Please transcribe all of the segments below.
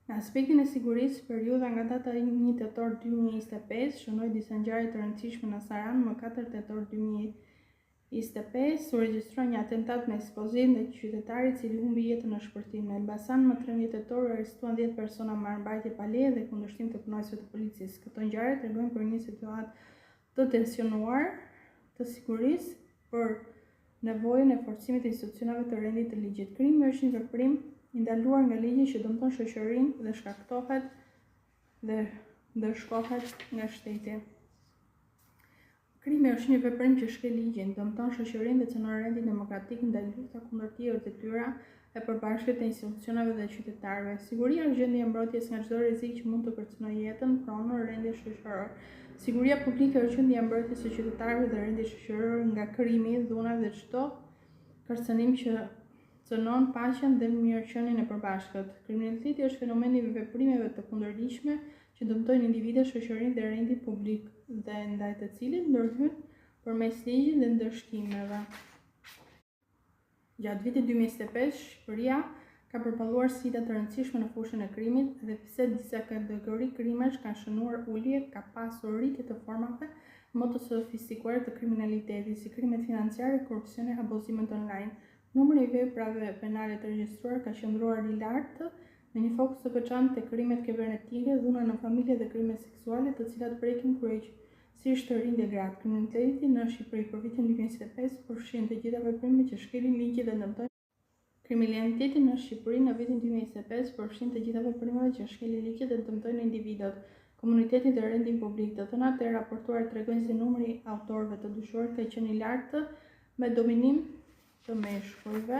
Në aspektin e sigurisë, periudha nga data 1 tetor 2025 shënoi disa ngjarje të rëndësishme në Saran. Më 4 tetor 2025 u regjistrua një atentat me eksploziv ndaj qytetarit i cili humbi jetën në shpërthim. Në Elbasan, më 13 tetor u arrestuan 10 persona me armbajtje pa leje dhe kundërshtim të punonjësve të policisë. Këto ngjarje tregojnë për një situatë të tensionuar të sigurisë, për nevojën e forcimit të institucioneve të rendit të ligjit. Krimi është një veprim i ndaluar nga ligji që dëmton shoqërinë dhe shkaktohet dhe ndërshkohet nga shteti. Krimi është një veprim që shkel ligjin, dëmton shoqërinë dhe cënon rendin demokratik ndaj lufta kundër tij detyra e përbashkët e institucioneve dhe qytetarëve. Siguria është gjendje e mbrojtjes nga çdo rrezik që mund të kërcënojë jetën, pronën, rendin shoqëror. Siguria publike është gjendje e mbrojtjes së qytetarëve dhe rendit shoqëror nga krimi, dhuna dhe çdo kërcënim që cënon paqen dhe mirëqenien e përbashkët. Kriminaliteti është fenomeni i veprimeve të kundërligjshme që dëmtojnë individet, shoqërinë dhe rendin publik dhe ndaj të cilit ndërhyn përmes ligjit dhe ndërshkimeve. Gjatë vitit 2025, Shqipëria ka përballuar sfida të rëndësishme në fushën e krimit dhe pse disa kategori krimesh kanë shënuar ulje, ka pasur rritje të formave më të sofistikuara të kriminalitetit, si krimet financiare, korrupsioni, abuzimet online. Numri i veprave penale të regjistruar ka qëndruar i lartë, me një fokus të veçantë te krimet kibernetike, dhuna në familje dhe krimet seksuale, të cilat prekin kryesisht të rinj dhe gratë. Kriminaliteti në Shqipëri për vitin 2025 përfshin të gjitha veprimet që shkelin ligjin dhe dëmtojnë. Kriminaliteti në Shqipëri në vitin 2025 përfshin të gjitha veprimet që shkelin ligjin dhe dëmtojnë individët, komunitetin dhe rendin publik. Të thënat e raportuara tregojnë se numri i autorëve të dyshuar ka qenë i lartë, me dominim të meshkujve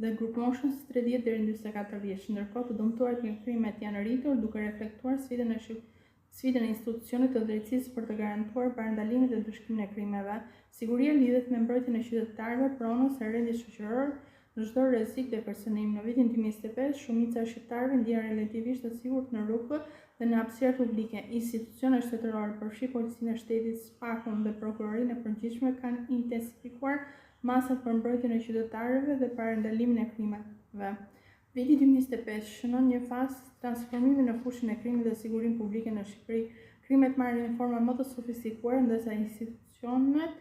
dhe grup moshës 30 deri në 44 vjeç. Ndërkohë, të dëmtuarit nga krimet janë rritur, duke reflektuar sfidën e institucionit të drejtësisë për të garantuar parandalimin dhe ndërshkimin e krimeve. Siguria lidhet me mbrojtjen e qytetarëve, pronën së rendit shoqëror në çdo rrezik dhe kërcënim. Në vitin 2025, shumica e shqiptarëve ndjehen relativisht të sigurt në rrugë dhe në hapësirat publike. Institucionet shtetërore, përfshi Policinë e Shtetit, SPAK-un dhe Prokurorinë e Përgjithshme, kanë intensifikuar masat për mbrojtjen e qytetarëve dhe parandalimin e krimeve. Viti 2025 shënon një fazë transformimi në fushën e krimit dhe sigurinë publike në Shqipëri. Krimet marrin një forma më të sofistikuar, ndërsa institucionet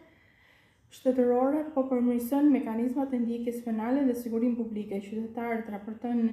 shtetërore po përmirësojnë mekanizmat e ndjekjes penale dhe sigurinë publike. Qytetarët raportojnë